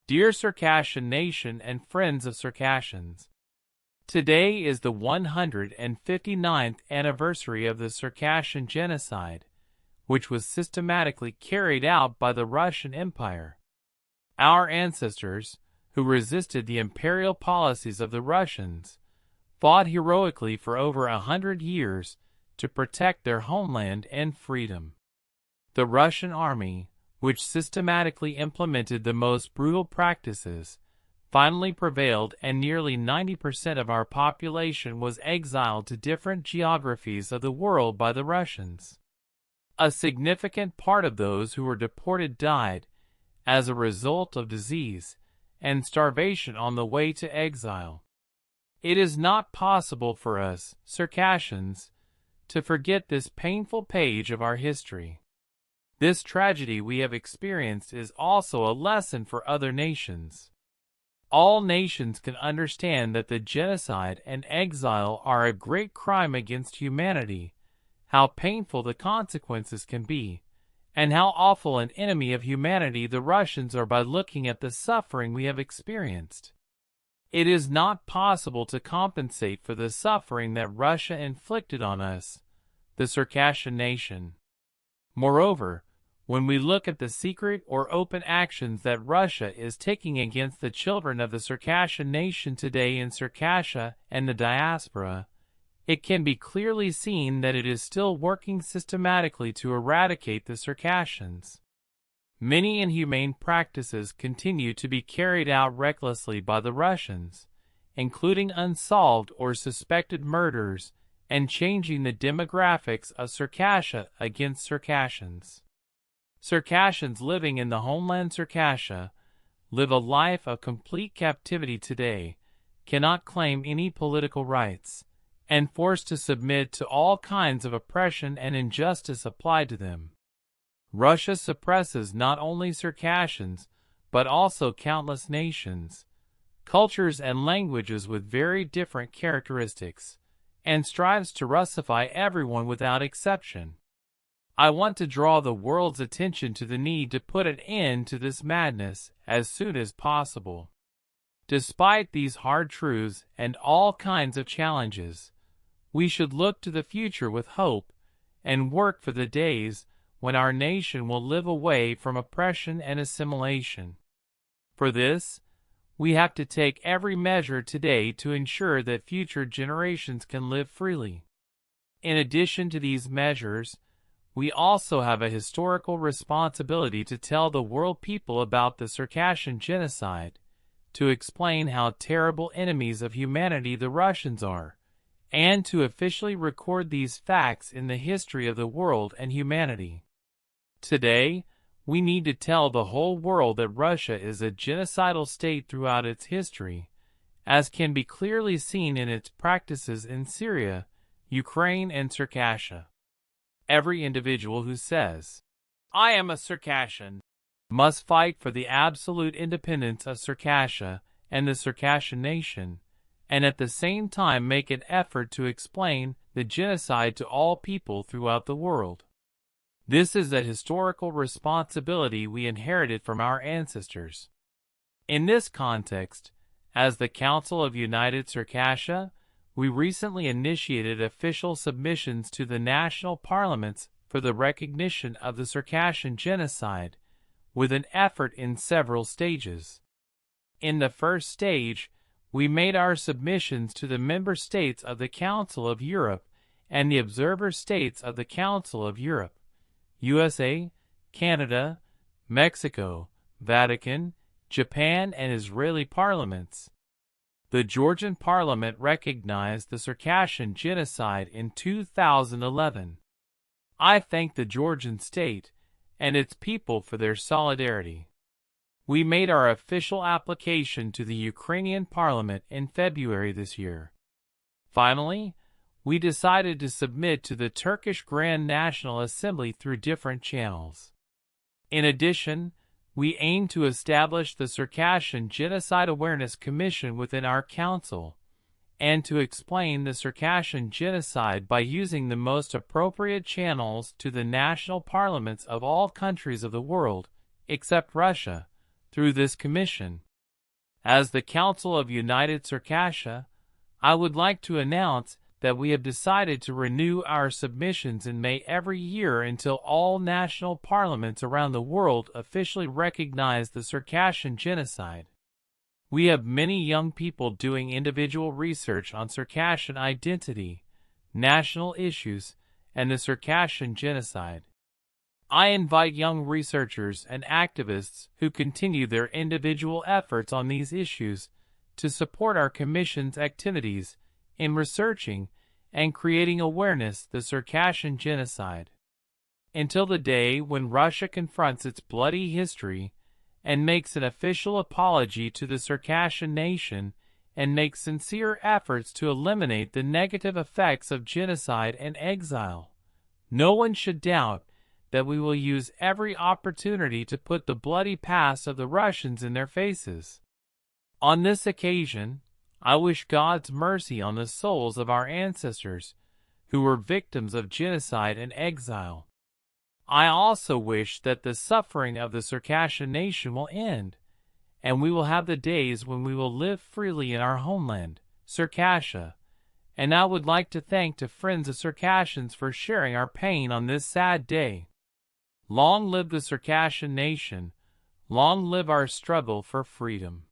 Dear Circassian Nation and friends of Circassians, today is the 159th anniversary of the Circassian Genocide, which was systematically carried out by the Russian Empire. Our ancestors, who resisted the imperial policies of the Russians, fought heroically for over 100 years to protect their homeland and freedom. The Russian army, which systematically implemented the most brutal practices, finally prevailed, and nearly 90% of our population was exiled to different geographies of the world by the Russians. A significant part of those who were deported died as a result of disease and starvation on the way to exile. It is not possible for us, Circassians, to forget this painful page of our history. This tragedy we have experienced is also a lesson for other nations. All nations can understand that the genocide and exile are a great crime against humanity, how painful the consequences can be, and how awful an enemy of humanity the Russians are by looking at the suffering we have experienced. It is not possible to compensate for the suffering that Russia inflicted on us, the Circassian nation. Moreover, when we look at the secret or open actions that Russia is taking against the children of the Circassian nation today in Circassia and the diaspora, it can be clearly seen that it is still working systematically to eradicate the Circassians. Many inhumane practices continue to be carried out recklessly by the Russians, including unsolved or suspected murders and changing the demographics of Circassia against Circassians. Circassians living in the homeland Circassia live a life of complete captivity today, cannot claim any political rights, and forced to submit to all kinds of oppression and injustice applied to them. Russia suppresses not only Circassians, but also countless nations, cultures and languages with very different characteristics, and strives to Russify everyone without exception. I want to draw the world's attention to the need to put an end to this madness as soon as possible. Despite these hard truths and all kinds of challenges, we should look to the future with hope and work for the days when our nation will live away from oppression and assimilation. For this, we have to take every measure today to ensure that future generations can live freely. In addition to these measures, we also have a historical responsibility to tell the world people about the Circassian Genocide, to explain how terrible enemies of humanity the Russians are, and to officially record these facts in the history of the world and humanity. Today, we need to tell the whole world that Russia is a genocidal state throughout its history, as can be clearly seen in its practices in Syria, Ukraine, and Circassia. Every individual who says, "I am a Circassian," must fight for the absolute independence of Circassia and the Circassian nation, and at the same time make an effort to explain the genocide to all people throughout the world. This is a historical responsibility we inherited from our ancestors. In this context, as the Council of United Circassia, we recently initiated official submissions to the national parliaments for the recognition of the Circassian Genocide, with an effort in several stages. In the first stage, we made our submissions to the member states of the Council of Europe and the observer states of the Council of Europe, USA, Canada, Mexico, Vatican, Japan, and Israeli parliaments. The Georgian parliament recognized the Circassian Genocide in 2011. I thank the Georgian state and its people for their solidarity. We made our official application to the Ukrainian parliament in February this year. Finally, we decided to submit to the Turkish Grand National Assembly through different channels. In addition, we aim to establish the Circassian Genocide Awareness Commission within our council, and to explain the Circassian Genocide by using the most appropriate channels to the national parliaments of all countries of the world, except Russia, through this commission. As the Council of United Circassia, I would like to announce that we have decided to renew our submissions in May every year until all national parliaments around the world officially recognize the Circassian Genocide. We have many young people doing individual research on Circassian identity, national issues, and the Circassian Genocide. I invite young researchers and activists who continue their individual efforts on these issues to support our Commission's activities in researching and creating awareness the Circassian Genocide. Until the day when Russia confronts its bloody history and makes an official apology to the Circassian nation and makes sincere efforts to eliminate the negative effects of genocide and exile, no one should doubt that we will use every opportunity to put the bloody past of the Russians in their faces. On this occasion, I wish God's mercy on the souls of our ancestors who were victims of genocide and exile. I also wish that the suffering of the Circassian nation will end, and we will have the days when we will live freely in our homeland, Circassia. And I would like to thank the friends of Circassians for sharing our pain on this sad day. Long live the Circassian nation. Long live our struggle for freedom.